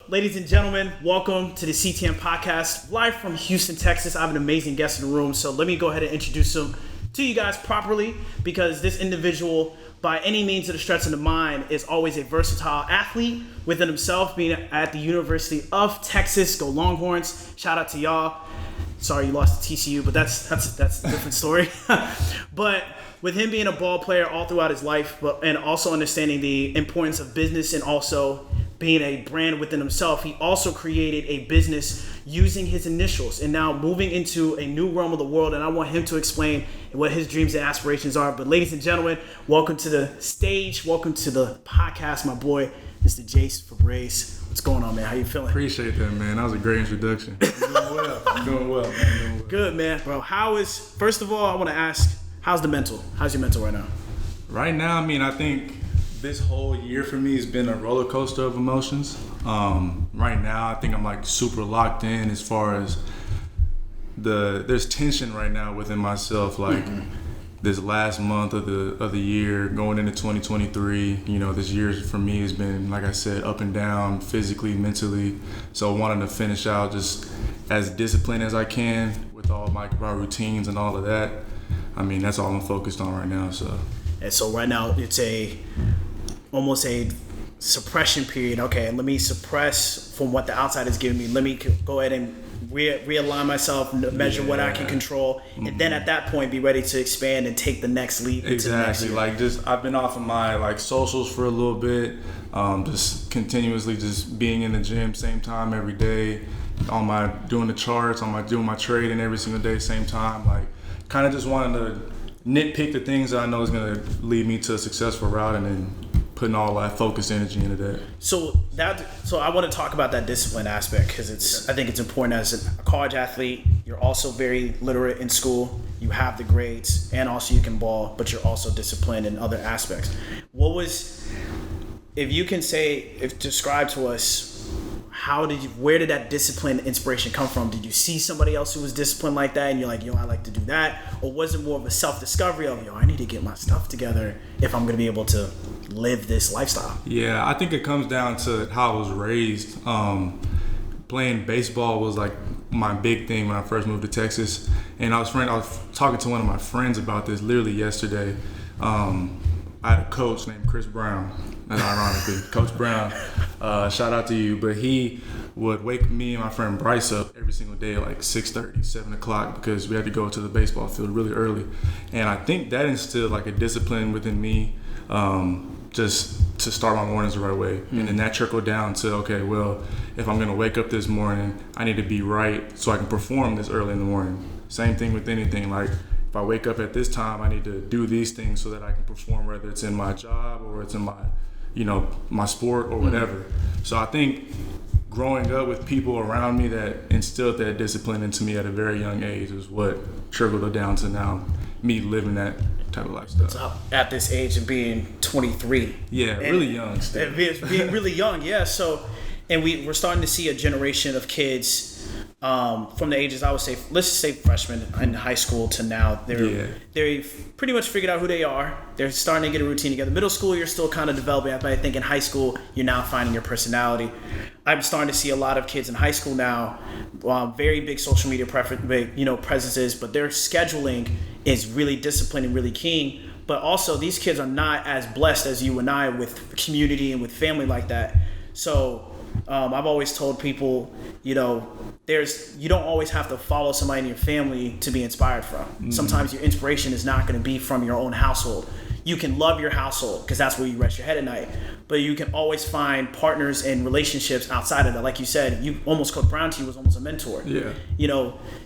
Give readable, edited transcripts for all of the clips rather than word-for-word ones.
ladies and gentlemen, welcome to the CTM podcast, live from Houston, Texas. I have an amazing guest in the room, so let me go ahead and introduce him to you guys properly, because this individual, by any means of the stretch of the mind, is always a versatile athlete within himself, being at the University of Texas. Go Longhorns. Shout out to y'all. Sorry you lost to TCU, but that's a different story. But with him being a ball player all throughout his life, and also understanding the importance of business and also being a brand within himself, he also created a business using his initials and now moving into a new realm of the world. And I want him to explain what his dreams and aspirations are. But ladies and gentlemen, welcome to the stage. Welcome to the podcast, my boy, Mr. Jase Febres. What's going on, man? How you feeling? Appreciate that, man. That was a great introduction. I'm doing well, man. Good, man. Bro, first of all, I want to ask, how's the mental? How's your mental right now? Right now, I think this whole year for me has been a roller coaster of emotions. Right now, I think I'm like super locked in as far as there's tension right now within myself. Like this last month of the year, going into 2023, this year for me has been, like I said, up and down, physically, mentally. So wanting to finish out just as disciplined as I can with all my routines and all of that. That's all I'm focused on right now. And so right now it's almost a suppression period. Okay, let me suppress from what the outside is giving me. Let me go ahead and realign myself, measure what I can control, and then at that point be ready to expand and take the next leap. Exactly. I've been off of my socials for a little bit, just continuously just being in the gym, same time every day, doing the charts, doing my trading every single day, same time. Kind of just wanting to nitpick the things that I know is going to lead me to a successful route, and then putting all that focused energy into that. So I want to talk about that discipline aspect, because I think it's important. As a college athlete, you're also very literate in school. You have the grades, and also you can ball, but you're also disciplined in other aspects. Describe to us, where did that discipline inspiration come from? Did you see somebody else who was disciplined like that and you're like, I like to do that? Or was it more of a self-discovery of, I need to get my stuff together if I'm going to be able to live this lifestyle? Yeah, I think it comes down to how I was raised. Playing baseball was like my big thing when I first moved to Texas. And I was talking to one of my friends about this literally yesterday. I had a coach named Chris Brown, and ironically, Coach Brown, shout out to you, but he would wake me and my friend Bryce up every single day at like 6:30, 7 o'clock, because we had to go to the baseball field really early. And I think that instilled like a discipline within me, just to start my mornings the right way. And then that trickled down to, okay, well, if I'm going to wake up this morning, I need to be right so I can perform this early in the morning. Same thing with anything, like, if I wake up at this time, I need to do these things so that I can perform, whether it's in my job or it's in my, my sport or whatever. So I think growing up with people around me that instilled that discipline into me at a very young age is what trickled down to now me living that type of lifestyle. So at this age of being 23. Yeah, really young still. Being really young, yeah. So, and we're starting to see a generation of kids from the ages, I would say, let's just say freshmen in high school to now. They've pretty much figured out who they are. They're starting to get a routine together. Middle school, you're still kind of developing, but I think in high school, you're now finding your personality. I'm starting to see a lot of kids in high school now, very big social media presences, but their scheduling is really disciplined and really keen. But also, these kids are not as blessed as you and I with community and with family like that. So I've always told people, you don't always have to follow somebody in your family to be inspired from. Mm-hmm. Sometimes your inspiration is not going to be from your own household. You can love your household because that's where you rest your head at night. But you can always find partners and relationships outside of that. Like you said, Coach Brown to you was almost a mentor. Yeah.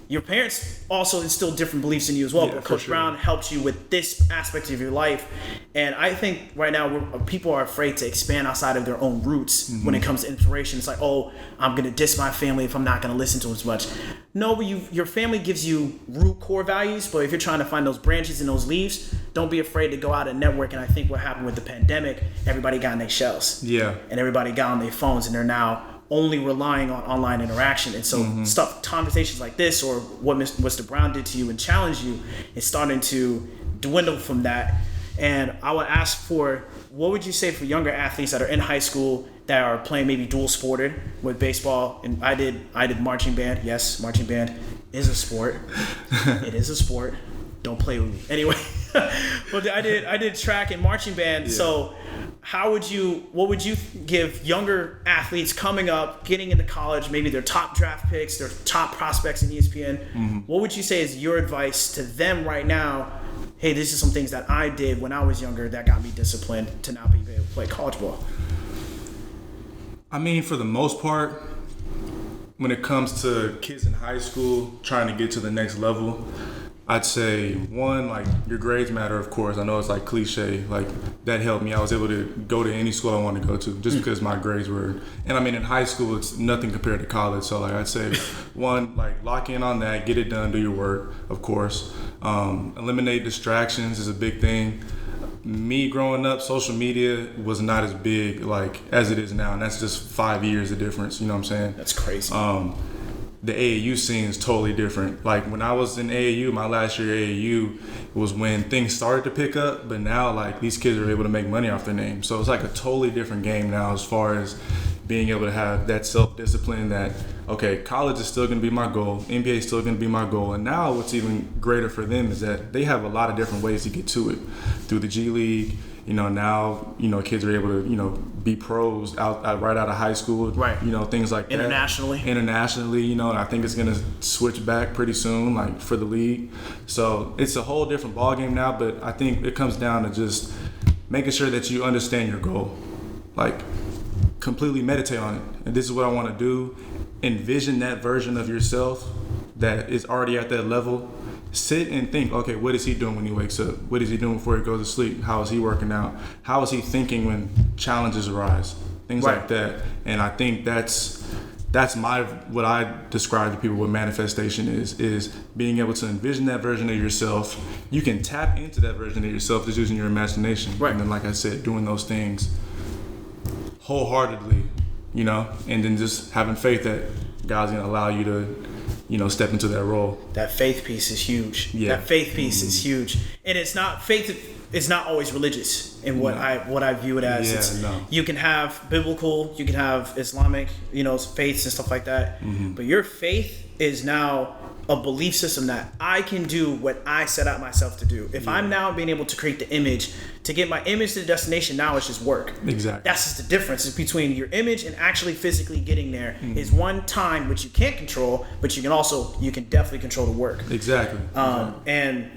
Your parents also instilled different beliefs in you as well. Yeah, but Coach Brown helped you with this aspect of your life. And I think right now people are afraid to expand outside of their own roots when it comes to inspiration. It's like, I'm going to diss my family if I'm not going to listen to as much. No, but your family gives you root core values. But if you're trying to find those branches and those leaves, don't be afraid to go out and network. And I think what happened with the pandemic, everybody got in their shells. Yeah. And everybody got on their phones, and they're now only relying on online interaction. And so conversations like this, or what Mr. Brown did to you and challenged you, is starting to dwindle from that. And I would ask for, what would you say for younger athletes that are in high school that are playing maybe dual sported with baseball? And I did marching band. Yes, marching band is a sport. It is a sport. Don't play with me. Anyway, but I did track and marching band. Yeah. So what would you give younger athletes coming up, getting into college, maybe their top draft picks, their top prospects in ESPN? Mm-hmm. What would you say is your advice to them right now? Hey, this is some things that I did when I was younger that got me disciplined to now be able to play college ball. I mean, for the most part, when it comes to kids in high school trying to get to the next level, I'd say, one, like, your grades matter, of course. I know it's like cliche, like, that helped me. I was able to go to any school I wanted to go to just because my grades were, and I mean, in high school, it's nothing compared to college. So, like, I'd say, one, like, lock in on that, get it done, do your work, of course. Eliminate distractions is a big thing. Me growing up, social media was not as big, like, as it is now, and that's just 5 years of difference, you know what I'm saying? That's crazy. The AAU scene is totally different. Like, when I was in AAU, my last year at AAU was when things started to pick up, but now, like, these kids are able to make money off their name. So it's like a totally different game now as far as being able to have that self-discipline that, okay, college is still going to be my goal, NBA is still going to be my goal, and now what's even greater for them is that they have a lot of different ways to get to it. Through the G League, now, kids are able to, be pros right out of high school, right? Things like that. Internationally, and I think it's gonna switch back pretty soon, like for the league. So it's a whole different ballgame now. But I think it comes down to just making sure that you understand your goal, like completely meditate on it. And this is what I want to do. Envision that version of yourself that is already at that level. Sit and think, okay, what is he doing when he wakes up? What is he doing before he goes to sleep? How is he working out? How is he thinking when challenges arise? Things like that. And I think that's what I describe to people what manifestation is being able to envision that version of yourself. You can tap into that version of yourself just using your imagination. Right. And then, like I said, doing those things wholeheartedly, and then just having faith that God's going to allow you to step into that role. That faith piece is huge. Yeah. That faith piece is huge. And it's not always religious in what I view it as. You can have biblical, you can have Islamic, faiths and stuff like that. Mm-hmm. But your faith is now a belief system that I can do what I set out myself to do. If I'm now being able to create the image, to get my image to the destination, now it's just work. Exactly. That's just the difference between your image and actually physically getting there. Mm-hmm. Is one time which you can't control, but you can definitely control the work. Exactly. And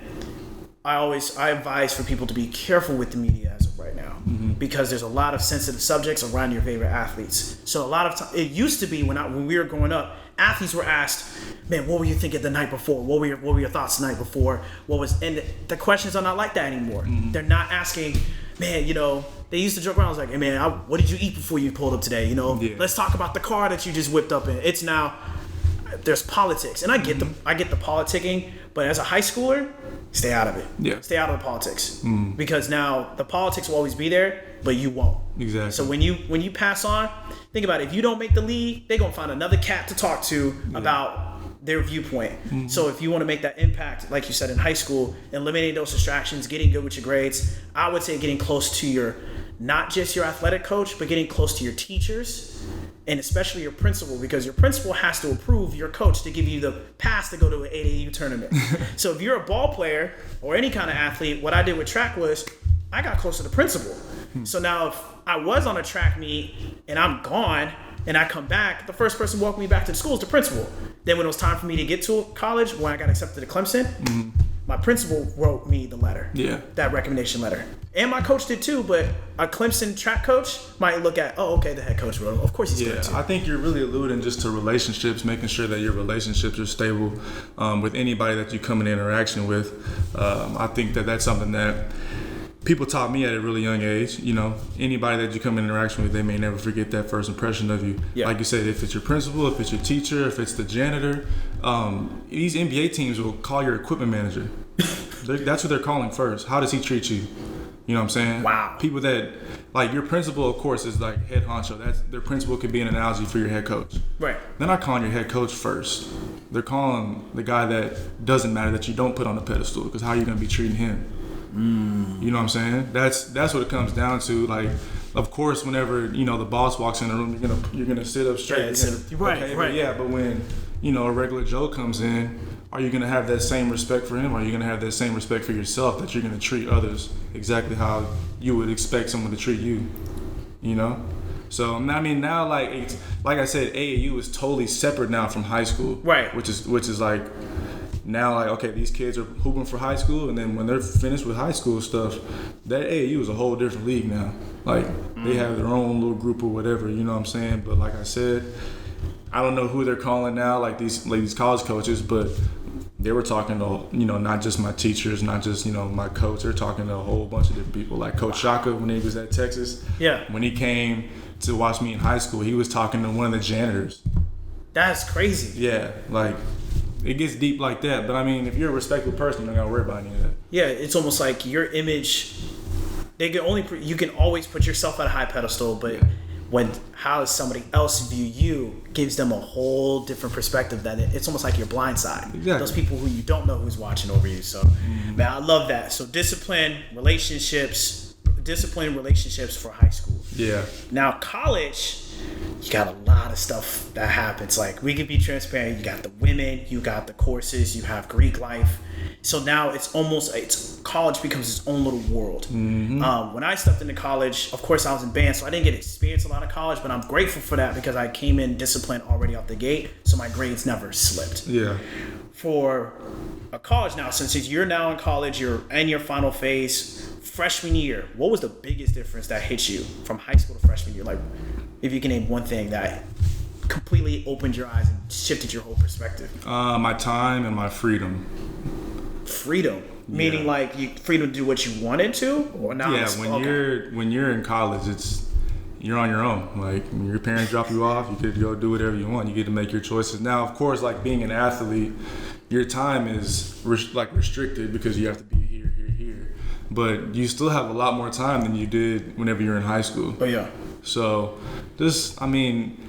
I advise for people to be careful with the media as of right now, because there's a lot of sensitive subjects around your favorite athletes. So a lot of time, it used to be when we were growing up, athletes were asked, man, what were you thinking the night before? What were your thoughts the night before? And the questions are not like that anymore. Mm-hmm. They're not asking, man, they used to joke around. I was like, hey man, what did you eat before you pulled up today? Let's talk about the car that you just whipped up in. It's now, there's politics. And I get the politicking, but as a high schooler, stay out of it. Yeah. Stay out of the politics. Because now the politics will always be there, but you won't. Exactly. So when you pass on, think about it. If you don't make the league, they're going to find another cat to talk to about their viewpoint. Mm-hmm. So if you want to make that impact, like you said, in high school, eliminating those distractions, getting good with your grades, I would say getting close to not just your athletic coach, but getting close to your teachers and especially your principal, because your principal has to approve your coach to give you the pass to go to an 8AU tournament. So if you're a ball player or any kind of athlete, what I did with track was I got close to the principal. So now if I was on a track meet and I'm gone and I come back, the first person walking me back to the school is the principal. Then when it was time for me to get to college, when I got accepted to Clemson, my principal wrote me the letter, that recommendation letter. And my coach did too, but a Clemson track coach might look at, oh, okay, the head coach wrote him. Of course he's good too. I think you're really alluding just to relationships, making sure that your relationships are stable with anybody that you come in interaction with. I think that's something that people taught me at a really young age. Anybody that you come in interaction with, they may never forget that first impression of you. Yeah. Like you said, if it's your principal, if it's your teacher, if it's the janitor, these NBA teams will call your equipment manager. That's what they're calling first. How does he treat you? You know what I'm saying? Wow. People that, like your principal, of course, is like head honcho. Their principal could be an analogy for your head coach. Right. They're not calling your head coach first. They're calling the guy that doesn't matter, that you don't put on the pedestal, because how are you going to be treating him? You know what I'm saying? That's what it comes down to. Like, of course, whenever the boss walks in the room, you're gonna sit up straight. But when a regular Joe comes in, are you gonna have that same respect for him? Or are you gonna have that same respect for yourself, that you're gonna treat others exactly how you would expect someone to treat you? So I mean, now like I said, AAU is totally separate now from high school, right? Which is like now, like, okay, these kids are hooping for high school, and then when they're finished with high school stuff, that AAU is a whole different league now. Like they have their own little group or whatever, you know what I'm saying? But like I said, I don't know who they're calling now, like these college coaches, but they were talking to not just my teachers, not just my coach. They're talking to a whole bunch of different people. Like Coach Shaka, when he was at Texas, when he came to watch me in high school, he was talking to one of the janitors. That's crazy. Yeah, like it gets deep like that. But I mean, if you're a respectable person, you don't gotta worry about any of that. Yeah, it's almost like your image. You can always put yourself at a high pedestal, but how somebody else view you gives them a whole different perspective. That it's almost like your blind side. Exactly. Those people who you don't know who's watching over you. So, man, I love that. So discipline, relationships for high school. Yeah. Now college, you got a lot of stuff that happens. Like, we can be transparent. You got the women, you got the courses, you have Greek life. So now college becomes its own little world. When I stepped into college, of course I was in band, so I didn't get to experience a lot of college, but I'm grateful for that because I came in disciplined already out the gate, so my grades never slipped. Yeah. For a college now, since you're now in college, you're in your final phase, freshman year, what was the biggest difference that hit you from high school to freshman year? Like, if you can name one thing that completely opened your eyes and shifted your whole perspective. My time and my freedom. Freedom, meaning like you freedom to do what you wanted to, or now? Yeah, when you're in college, you're on your own. Like, when your parents drop you off, you get to go do whatever you want. You get to make your choices. Now, of course, like being an athlete, your time is restricted because you have to be here. But you still have a lot more time than you did whenever you were in high school. Oh yeah. So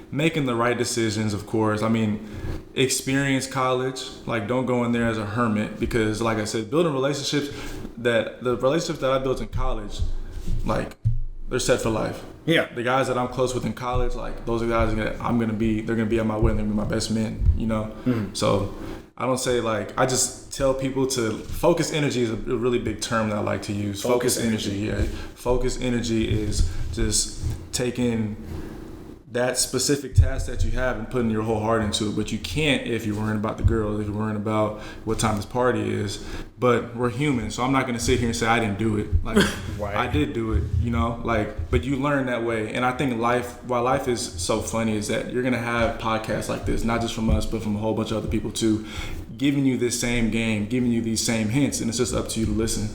making the right decisions, of course. I mean, experience college. Like, don't go in there as a hermit because, like I said, building relationships. The relationships that I built in college, like, they're set for life. Yeah. The guys that I'm close with in college, like, those are guys that they're gonna be at my wedding. They're gonna be my best men. So I don't say, like, I just tell people to focus energy is a really big term that I like to use. Focus energy. Yeah. Focus energy is just taking that specific task that you have and putting your whole heart into it. But you can't if you're worrying about the girls, if you're worrying about what time this party is. But we're human, so I'm not going to sit here and say I didn't do it. Like, right. I did do it, but you learn that way. And I think why life is so funny is that you're going to have podcasts like this, not just from us, but from a whole bunch of other people too, giving you this same game, giving you these same hints, and it's just up to you to listen.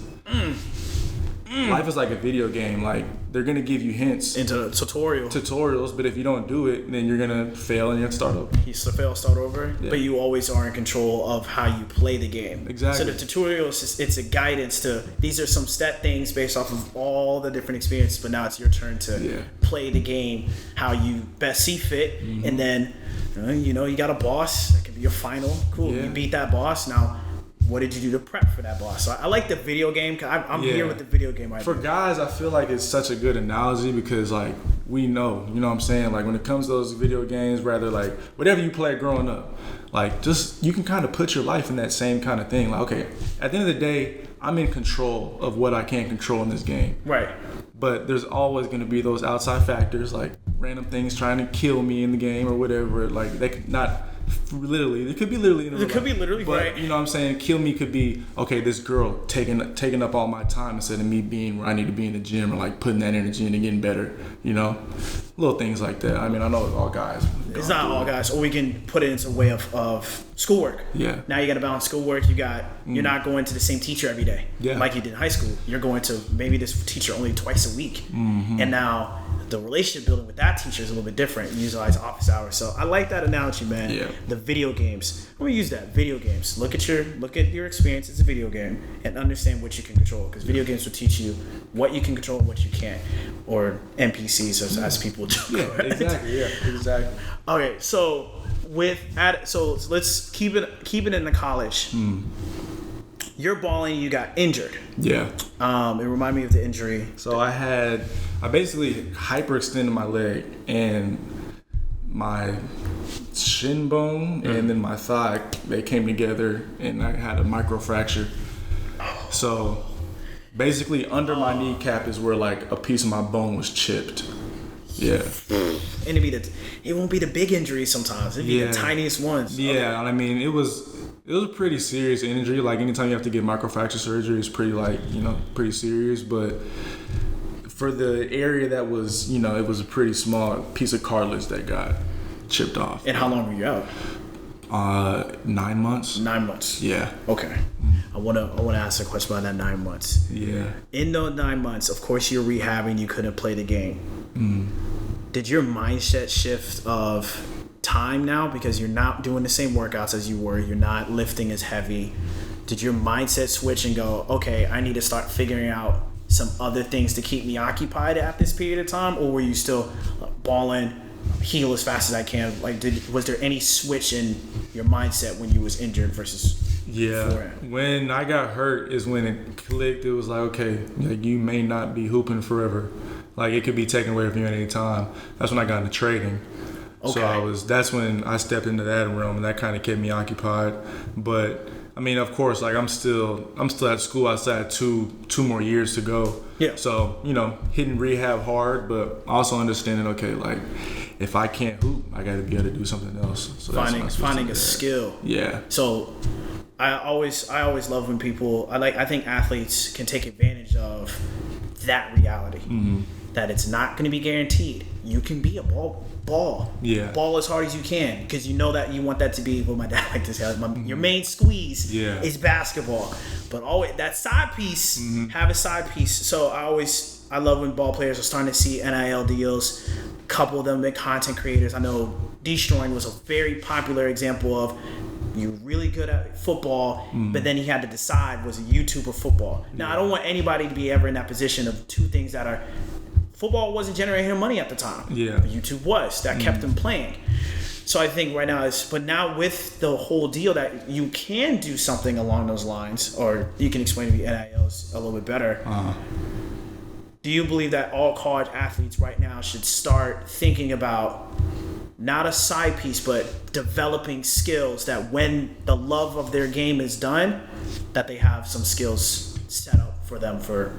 Life is like a video game. Like, they're gonna give you hints into tutorials, but if you don't do it, then you're gonna fail and you have to start over. You start over, but you always are in control of how you play the game. Exactly. So the tutorials, it's a guidance to, these are some stat things based off of all the different experiences, but now it's your turn to play the game how you best see fit, and then you got a boss that can be your final. Cool, you beat that boss. Now, what did you do to prep for that boss? So I like the video game because I'm here with the video game idea. For guys, I feel like it's such a good analogy because, like, we know, you know what I'm saying? Like, when it comes to those video games, rather like whatever you played growing up, like, just you can kind of put your life in that same kind of thing. Like, okay, at the end of the day, I'm in control of what I can't control in this game. Right. But there's always going to be those outside factors, like random things trying to kill me in the game or whatever. Like, they could not... Literally, it could be literally in real life. It could be literally, but, right? You know what I'm saying? Kill me could be, okay, this girl taking up all my time instead of me being where I need to be in the gym or like putting that energy into getting better, Little things like that. I mean, I know it's all guys. It's not all guys. Or we can put it into a way of schoolwork. Yeah. Now you got to balance schoolwork. You're not going to the same teacher every day. Yeah. Like you did in high school. You're going to maybe this teacher only twice a week. And now the relationship building with that teacher is a little bit different. You utilize office hours. So I like that analogy, man. Yeah. The video games. I'm gonna use that. Video games. Look at your experience as a video game and understand what you can control. Because video games will teach you what you can control and what you can't. Or NPCs as people do. Yeah, exactly. Yeah, exactly. Okay, so let's keep it in the college. You're balling, you got injured. Yeah. It reminded me of the injury. So I basically hyperextended my leg, and my shin bone and then my thigh, they came together, and I had a microfracture. So basically under my kneecap is where like a piece of my bone was chipped. Yeah. And it won't be the big injuries sometimes. It'd be the tiniest ones. Yeah, okay. I mean, it was a pretty serious injury. Like anytime you have to get microfracture surgery, it's pretty pretty serious. But for the area that was, it was a pretty small piece of cartilage that got chipped off. And how long were you out? 9 months. 9 months. Yeah. Okay. I wanna ask a question about that 9 months. Yeah. In those 9 months, of course you're rehabbing, you couldn't play the game. Did your mindset shift of time now, because you're not doing the same workouts as you were, you're not lifting as heavy? Did your mindset switch and go, okay, I need to start figuring out some other things to keep me occupied at this period of time? Or were you still balling, heal as fast as I can? Like, was there any switch in your mindset when you was injured versus beforehand? When I got hurt is when it clicked. It was like, okay, like you may not be hooping forever. Like it could be taken away from you at any time. That's when I got into trading. Okay. So that's when I stepped into that realm, and that kind of kept me occupied. But I mean, of course, like I'm still at school. I still had two more years to go. Yeah. So hitting rehab hard, but also understanding, okay, like if I can't hoop, I got to be able to do something else. So finding a skill. Yeah. So I always love when people I think athletes can take advantage of that reality. That it's not going to be guaranteed. You can be a ball. Yeah. Ball as hard as you can, because you know that you want that to be what my dad liked to say. Your main squeeze is basketball, but always that side piece. Have a side piece. So I love when ball players are starting to see NIL deals. Couple of them been content creators. I know Destroying was a very popular example of you're really good at football, but then he had to decide, was it YouTube or football? Now I don't want anybody to be ever in that position of two things that are. Football wasn't generating him money at the time. Yeah. But YouTube was. That kept him playing. So I think right now but now with the whole deal that you can do something along those lines, or you can explain to me NILs a little bit better. Do you believe that all college athletes right now should start thinking about not a side piece, but developing skills that when the love of their game is done, that they have some skills set up for them for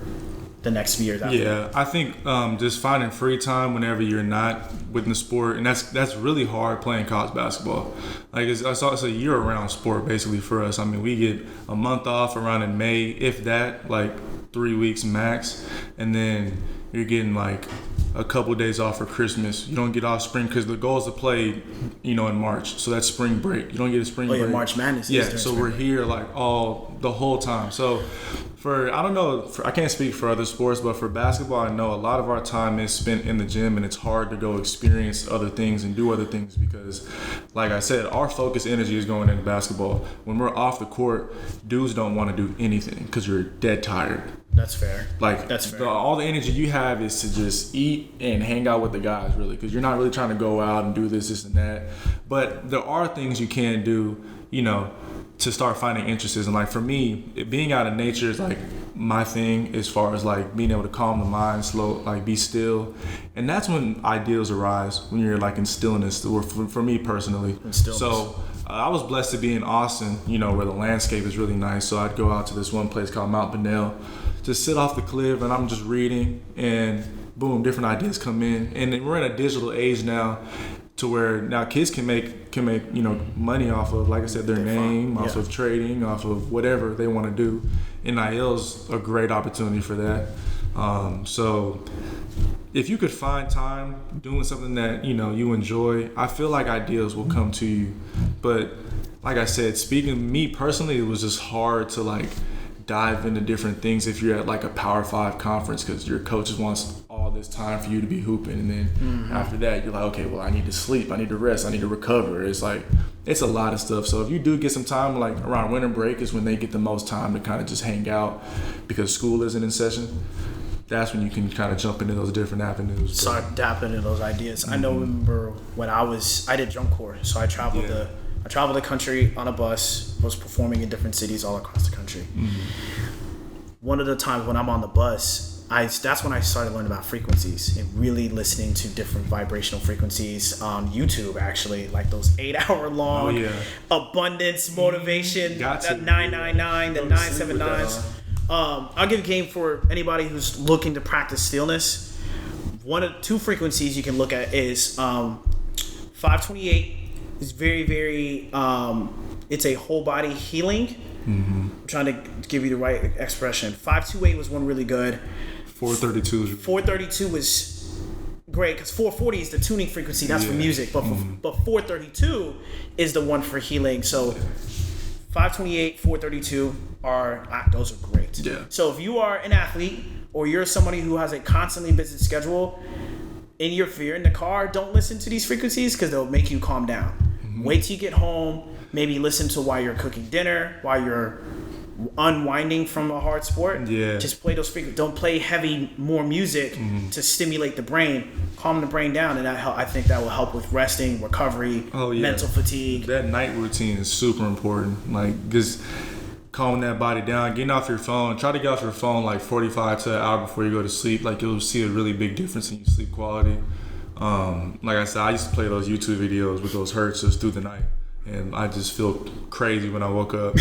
the next few years after? Yeah, I think just finding free time whenever you're not within the sport, and that's really hard playing college basketball. Like it's a year-round sport basically for us. I mean, we get a month off around in May, if that, like 3 weeks max, and then you're getting like a couple of days off for Christmas. You don't get off spring because the goal is to play, in March. So that's spring break. You don't get a spring break. Yeah, March Madness. Yeah, so we're here like the whole time. So I can't speak for other sports, but for basketball, I know a lot of our time is spent in the gym, and it's hard to go experience other things and do other things because, like I said, our focus energy is going into basketball. When we're off the court, dudes don't want to do anything because you're dead tired. That's fair. That's fair. All the energy you have is to just eat and hang out with the guys, really, because you're not really trying to go out and do this and that. But there are things you can do, to start finding interests. And like for me, being out in nature is like my thing as far as like being able to calm the mind, be still. And that's when ideals arise, when you're like in stillness, or for me personally. So I was blessed to be in Austin, where the landscape is really nice. So I'd go out to this one place called Mount Bunnell, just sit off the cliff, and I'm just reading, and boom, different ideas come in. And we're in a digital age now, to where now kids can make money off of, like I said, their name, off of trading, off of whatever they want to do. NIL's a great opportunity for that. So if you could find time doing something that you enjoy, I feel like ideas will come to you. But like I said, speaking of me personally, it was just hard to like dive into different things if you're at like a Power 5 conference, because your coaches wants all this time for you to be hooping, and then after that you're like, okay, well, I need to sleep, I need to rest, I need to recover. It's a lot of stuff. So if you do get some time, like around winter break is when they get the most time to kind of just hang out because school isn't in session. That's when you can kind of jump into those different avenues. Start dapping into those ideas. I know, remember when I did drum corps, so I traveled I traveled the country on a bus, was performing in different cities all across the country. One of the times when I'm on the bus, that's when I started learning about frequencies and really listening to different vibrational frequencies on YouTube, actually, like those 8-hour long abundance motivation, that 999, the 979s. I'll give a game for anybody who's looking to practice stillness. Two frequencies you can look at is 528 is very, very, it's a whole body healing. I'm trying to give you the right expression. 528 was one really good. 432 was great because 440 is the tuning frequency. That's for music. But but 432 is the one for healing. So 528, 432 those are great. Yeah. So if you are an athlete or you're somebody who has a constantly busy schedule, if you're in the car, don't listen to these frequencies because they'll make you calm down. Wait till you get home. Maybe listen to while you're cooking dinner, while you're unwinding from a hard sport. Yeah. Just play those frequencies. Don't play more music to stimulate the brain. Calm the brain down, and I think that will help with resting, recovery, mental fatigue. That night routine is super important. Like, just calming that body down, getting off your phone. Try to get off your phone like 45 to an hour before you go to sleep. Like, you'll see a really big difference in your sleep quality. Like I said, I used to play those YouTube videos with those hertz just through the night, and I just feel crazy when I woke up.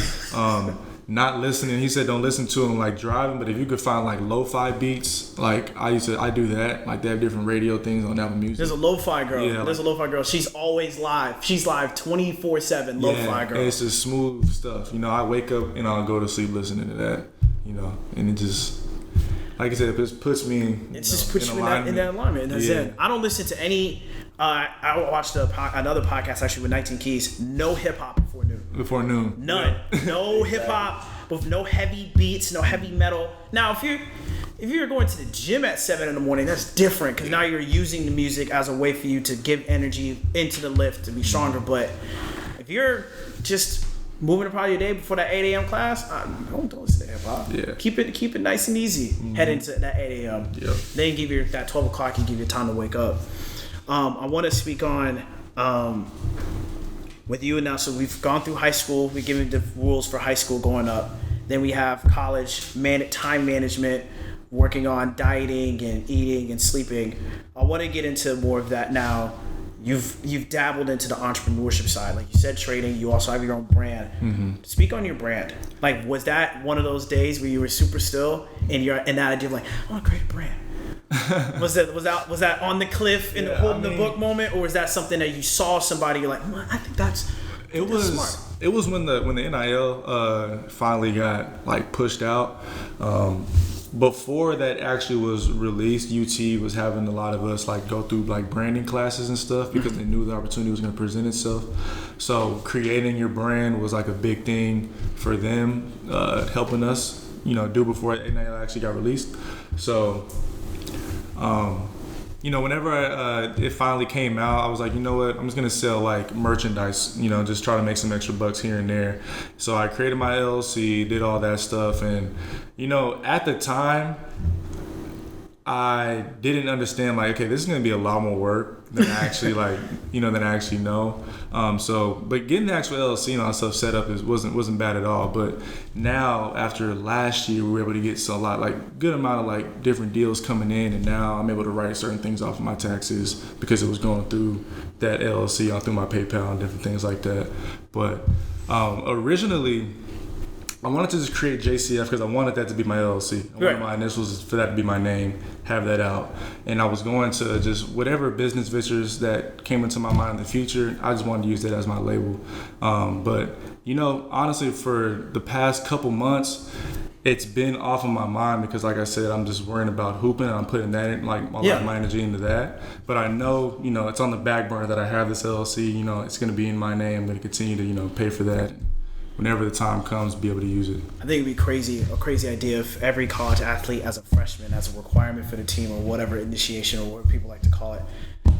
Not listening. He said don't listen to them like driving, but if you could find like lo-fi beats, like I do that. Like, they have different radio things on Apple Music. There's a lo-fi girl. Yeah, There's a lo-fi girl. She's always live. She's live 24/7. Lo-fi girl. It's just smooth stuff. I wake up and I'll go to sleep listening to that. And it just, like I said, it just puts me in. It just puts you in that alignment. That's it. I don't listen to any. I watched another podcast actually with 19 Keys. No hip hop before noon. None. Yeah. No hip hop with no heavy beats, no heavy metal. Now, if you're going to the gym at 7 a.m, that's different because now you're using the music as a way for you to give energy into the lift to be stronger. But if you're just moving about your day before that 8 a.m. class, don't listen to hip hop. Yeah. Keep it nice and easy. Head into that 8 a.m. Yep. Then give you that 12 o'clock and give you time to wake up. I want to speak on with you now. So we've gone through high school. We've given the rules for high school going up. Then we have college, time management, working on dieting and eating and sleeping. I want to get into more of that now. You've dabbled into the entrepreneurship side. Like you said, trading. You also have your own brand. Speak on your brand. Like, was that one of those days where you were super still and you're in that idea of like, I want to create a brand? was that on the cliff in the holding the book moment, or was that something that you saw somebody you're like, I think that's smart? It was when the NIL finally got like pushed out. Before that actually was released, UT was having a lot of us like go through like branding classes and stuff because they knew the opportunity was going to present itself. So creating your brand was like a big thing for them, helping us, do before NIL actually got released. So, whenever it finally came out, I was like, you know what, I'm just going to sell like merchandise, just try to make some extra bucks here and there. So I created my LLC, did all that stuff. And, at the time, I didn't understand like, okay, this is going to be a lot more work than I actually than I actually know. But getting the actual LLC and all that stuff set up wasn't bad at all. But now after last year, we were able to get good amount of like different deals coming in, and now I'm able to write certain things off of my taxes because it was going through that LLC, through my PayPal and different things like that. But originally, I wanted to just create JCF because I wanted that to be my LLC. I wanted my initials for that to be my name, have that out. And I was going to just whatever business ventures that came into my mind in the future, I just wanted to use that as my label. But, honestly, for the past couple months, it's been off of my mind because, like I said, I'm just worrying about hooping and I'm putting that in, like my energy into that. But I know, it's on the back burner that I have this LLC. It's going to be in my name. I'm going to continue to, pay for that. Whenever the time comes, be able to use it. I think it'd be a crazy idea if every college athlete as a freshman, as a requirement for the team or whatever initiation or what people like to call it.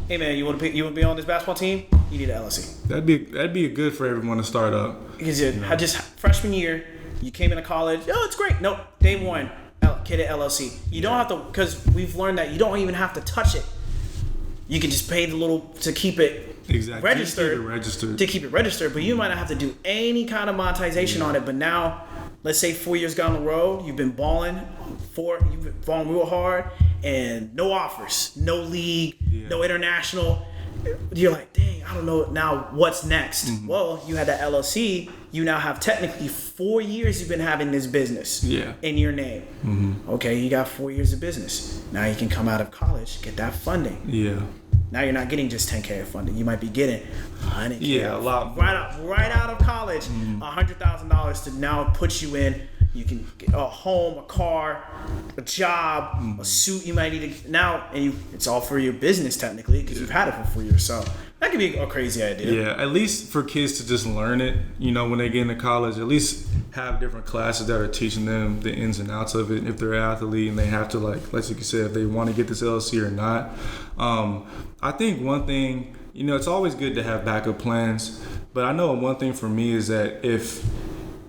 Hey man, you want to be on this basketball team? You need an LLC. That'd be good for everyone to start up. Because just freshman year, you came into college. Oh, it's great. Nope, day one, get an LLC. You don't have to, because we've learned that you don't even have to touch it. You can just pay the little to keep it exactly registered to keep it registered, but you might not have to do any kind of monetization on it. But now, let's say 4 years down the road, you've been balling real hard, and no offers, no league, no international. You're like, dang, I don't know now what's next. Well, you had that LLC. You now have technically 4 years you've been having this business in your name. Okay, you got 4 years of business. Now you can come out of college, get that funding. Yeah. Now you're not getting just 10K of funding. You might be getting $100K. Yeah, a lot. Right out of college, $100,000 to now put you in. You can get a home, a car, a job, a suit you might need to now, and it's all for your business technically because you've had it for 4 years. So that could be a crazy idea. Yeah, at least for kids to just learn it, when they get into college, at least have different classes that are teaching them the ins and outs of it. If they're an athlete and they have to, like you said, if they want to get this LLC or not. I think one thing, it's always good to have backup plans, but I know one thing for me is that if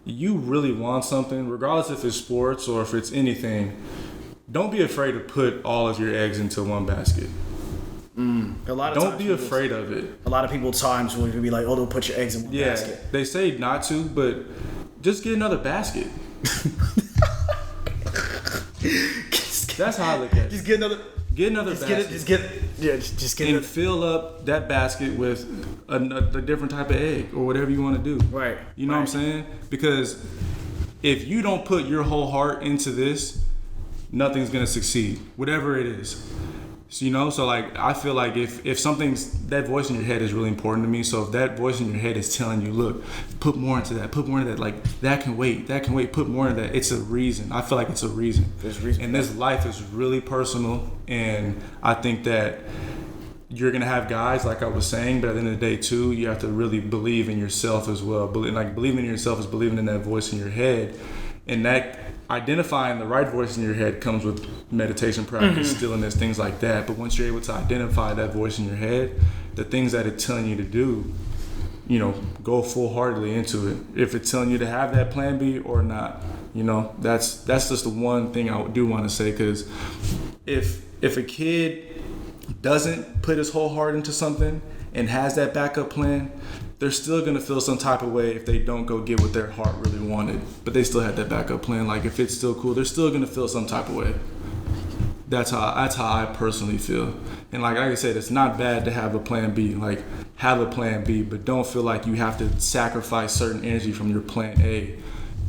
you really want something, regardless if it's sports or if it's anything, don't be afraid to put all of your eggs into one basket. Don't be afraid of it. A lot of people times will be like, don't put your eggs in one basket. Yeah, they say not to, but just get another basket. That's how I look at it. Just get another basket. Just get and fill up that basket with a different type of egg or whatever you want to do. Right. You know what I'm saying? Because if you don't put your whole heart into this, nothing's gonna succeed, whatever it is. So like I feel like if something's, that voice in your head is really important to me. So if that voice in your head is telling you, look, put more into that, like that can wait, put more into that, it's a reason. I feel like it's a reason. There's reason. And this life is really personal, and I think that you're gonna have guys, like I was saying, but at the end of the day too, you have to really believe in yourself as well. Believing in yourself is believing in that voice in your head, and that identifying the right voice in your head comes with meditation practice, stillness, things like that. But once you're able to identify that voice in your head, the things that it's telling you to do, go full-heartedly into it. If it's telling you to have that plan B or not, that's just the one thing I do want to say. Because if a kid doesn't put his whole heart into something and has that backup plan, they're still going to feel some type of way if they don't go get what their heart really wanted. But they still had that backup plan. Like, if it's still cool, they're still going to feel some type of way. That's how I personally feel. And like I said, it's not bad to have a plan B. Like, have a plan B, but don't feel like you have to sacrifice certain energy from your plan A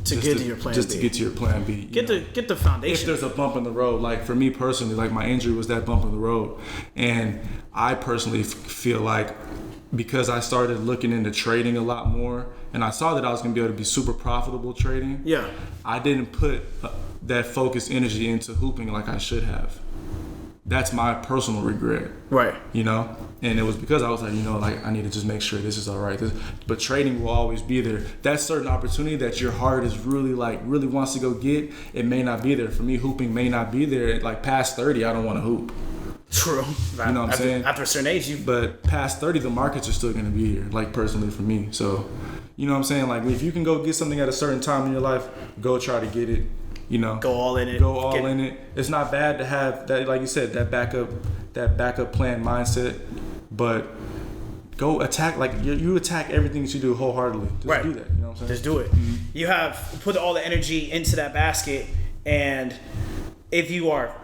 to get to your plan B. Just to get to your plan B. Get the foundation. If there's a bump in the road, like for me personally, like my injury was that bump in the road. And I personally feel like, because I started looking into trading a lot more, and I saw that I was going to be able to be super profitable trading. Yeah. I didn't put that focused energy into hooping like I should have. That's my personal regret. Right. And it was because I was like, I need to just make sure this is all right. But trading will always be there. That certain opportunity that your heart is really wants to go get, it may not be there. For me, hooping may not be there. Like past 30, I don't want to hoop. True. You know what I'm saying? After a certain age, But past 30, the markets are still going to be here, like personally for me. So, you know what I'm saying? Like, if you can go get something at a certain time in your life, go try to get it. Go all in it. It's not bad to have that, like you said, that backup plan mindset, but go attack, like you attack everything that you do wholeheartedly. Just do that. You know what I'm saying? Just do it. You have put all the energy into that basket, and if you are,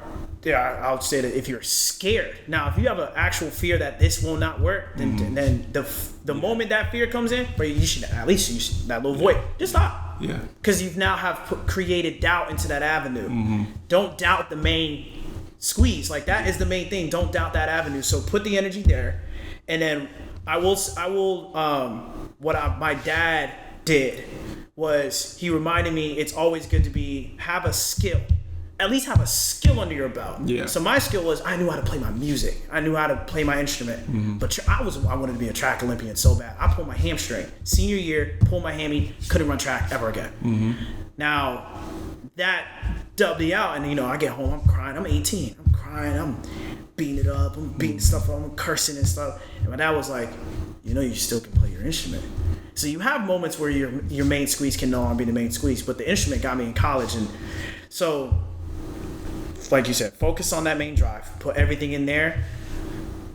I would say that if you're scared, now if you have an actual fear that this will not work, then the moment that fear comes in, you should at least that little void, just stop. Yeah. Because you've now created doubt into that avenue. Don't doubt the main squeeze. Like, that is the main thing. Don't doubt that avenue. So put the energy there, and then I will. My dad did was he reminded me it's always good to have a skill. At least have a skill under your belt. Yeah. So my skill was I knew how to play my music. I knew how to play my instrument. But I wanted to be a track Olympian so bad. I pulled my hamstring. Senior year, pulled my hammy, couldn't run track ever again. Now, that dubbed me out, and I get home, I'm crying. I'm 18. I'm crying. I'm beating it up. I'm beating stuff up. I'm cursing and stuff. And my dad was like, you still can play your instrument. So you have moments where your main squeeze can no longer be the main squeeze, but the instrument got me in college, and so, like you said, focus on that main drive. Put everything in there.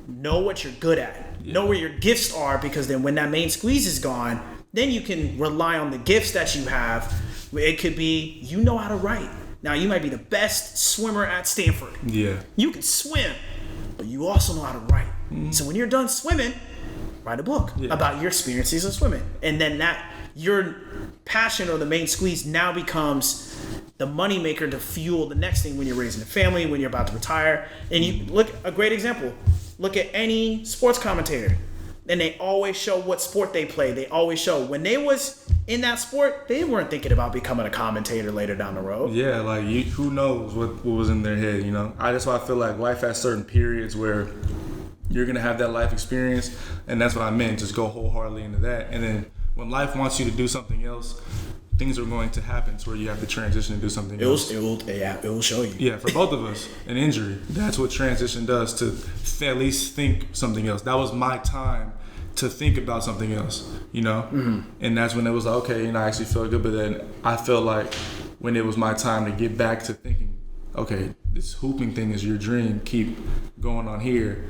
Know what you're good at. Know where your gifts are, because then when that main squeeze is gone, then you can rely on the gifts that you have. It could be, you know how to write. Now, you might be the best swimmer at Stanford. Yeah. You can swim, but you also know how to write. So when you're done swimming, write a book about your experiences of swimming. And then that, your passion or the main squeeze now becomes the moneymaker to fuel the next thing when you're raising a family, when you're about to retire. And you look, a great example, look at any sports commentator. And they always show what sport they play. They always show when they was in that sport, they weren't thinking about becoming a commentator later down the road. Yeah, like who knows what was in their head, you know? That's why I feel like life has certain periods where you're going to have that life experience. And that's what I meant, just go wholeheartedly into that. And then when life wants you to do something else, things are going to happen to where you have to transition and do something else. It will show you. Yeah, for both of us, an injury. That's what transition does, to at least think something else. That was my time to think about something else, you know? Mm-hmm. And that's when it was like, okay, you know, I actually felt good. But then I felt like when it was my time to get back to thinking, okay, this hooping thing is your dream, keep going on here.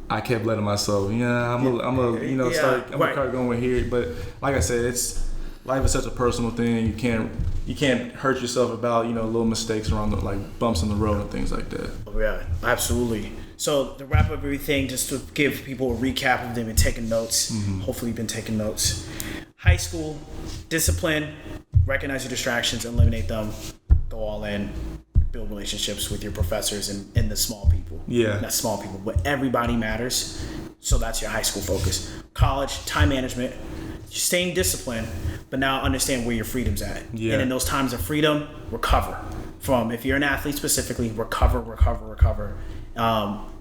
I kept letting myself, I'm gonna start going here. But like I said, life is such a personal thing. You can't hurt yourself about, little mistakes around like bumps in the road and things like that. Oh, yeah, absolutely. So to wrap up everything, just to give people a recap of them and taking notes. Mm-hmm. Hopefully you've been taking notes. High school, discipline, recognize your distractions, eliminate them, go all in, build relationships with your professors and the small people. Yeah. Not small people, but everybody matters. So that's your high school focus. College, time management, staying disciplined, but now understand where your freedom's at. Yeah. And in those times of freedom, recover. If you're an athlete specifically, recover.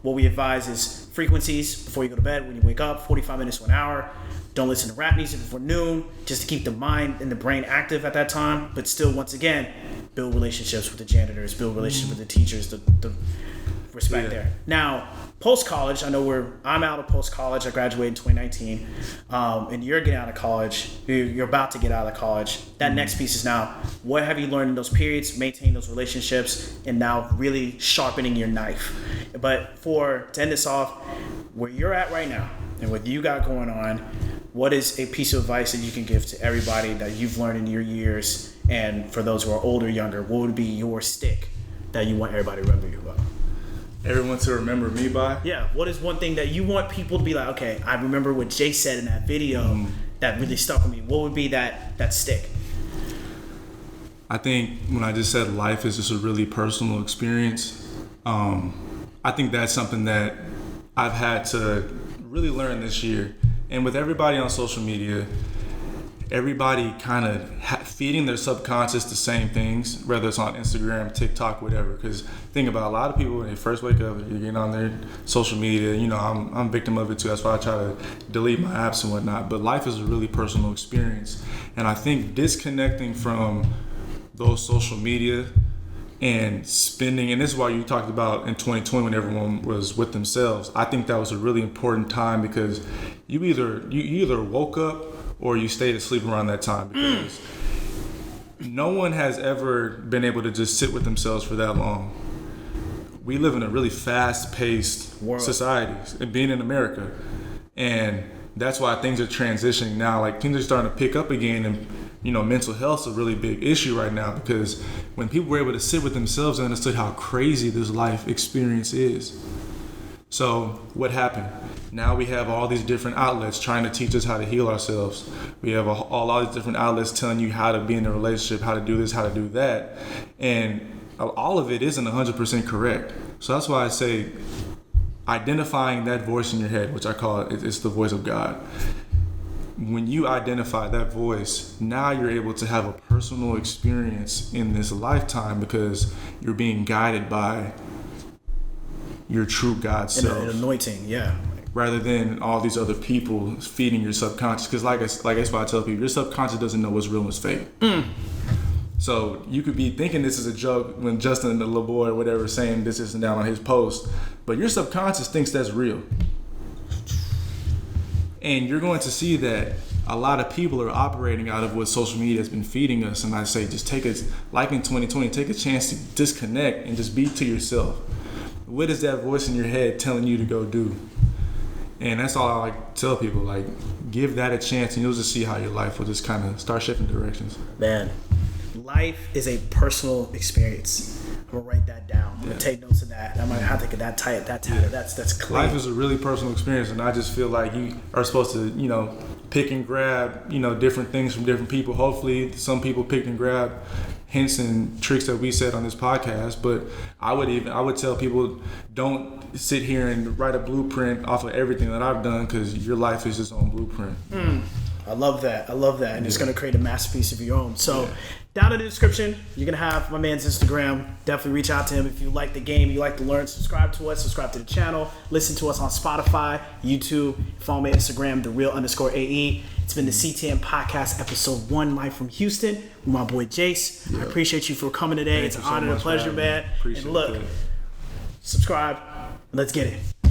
What we advise is frequencies before you go to bed, when you wake up, 45 minutes to an hour. Don't listen to rap music before noon, just to keep the mind and the brain active at that time. But still, once again, build relationships with the janitors, build relationships with the teachers, the respect there. Now, post-college, I'm out of post-college. I graduated in 2019. And you're getting out of college. You're about to get out of college. That next piece is now, what have you learned in those periods? Maintain those relationships, and now really sharpening your knife. But to end this off, where you're at right now and what you got going on, what is a piece of advice that you can give to everybody that you've learned in your years? And for those who are older, younger, what would be your stick that you want everybody to remember you about? Everyone to remember me by? Yeah. What is one thing that you want people to be like, okay, I remember what Jay said in that video that really stuck with me. What would be that stick? I think when I just said life is just a really personal experience, I think that's something that I've had to really learn this year. And with everybody on social media, everybody kind of feeding their subconscious the same things, whether it's on Instagram, TikTok, whatever. Because think about a lot of people when they first wake up, you're getting on their social media. I'm a victim of it too. That's why I try to delete my apps and whatnot. But life is a really personal experience, and I think disconnecting from those social media and spending, and this is why you talked about in 2020 when everyone was with themselves. I think that was a really important time because you either woke up or you stayed asleep around that time, because no one has ever been able to just sit with themselves for that long. We live in a really fast-paced society, and being in America, and that's why things are transitioning now. Like, things are starting to pick up again, and mental health's a really big issue right now, because when people were able to sit with themselves and understood how crazy this life experience is. So what happened? Now we have all these different outlets trying to teach us how to heal ourselves. We have all these different outlets telling you how to be in a relationship, how to do this, how to do that. And all of it isn't 100% correct. So that's why I say identifying that voice in your head, which I call it's the voice of God. When you identify that voice, now you're able to have a personal experience in this lifetime because you're being guided by your true God self. An anointing, yeah. Rather than all these other people feeding your subconscious. Because that's why I tell people, your subconscious doesn't know what's real and what's fake. So you could be thinking this is a joke when Justin, the little boy or whatever, is saying this isn't down on his post. But your subconscious thinks that's real. And you're going to see that a lot of people are operating out of what social media has been feeding us. And I say, just like in 2020, take a chance to disconnect and just be to yourself. What is that voice in your head telling you to go do? And that's all I like to tell people. Like, give that a chance, and you'll just see how your life will just kind of start shifting directions. Man, life is a personal experience. I'm gonna write that down. I'm gonna take notes of that. I'm gonna have to get that tight. That's clear. Life is a really personal experience, and I just feel like you are supposed to, pick and grab, different things from different people. Hopefully, some people pick and grab hints and tricks that we said on this podcast. But I would tell people, don't sit here and write a blueprint off of everything that I've done, because your life is its own blueprint. I love that. And it's going to create a masterpiece of your own. So down in the description, you're going to have my man's Instagram. Definitely reach out to him if you like the game, you like to learn. Subscribe to us, subscribe to the channel. Listen to us on Spotify, YouTube. Follow me on Instagram, @thereal_AE. It's been the CTM Podcast, episode 1, live from Houston with my boy Jase. I appreciate you for coming today. It's an honor and a pleasure, man. And look, subscribe. Let's get it.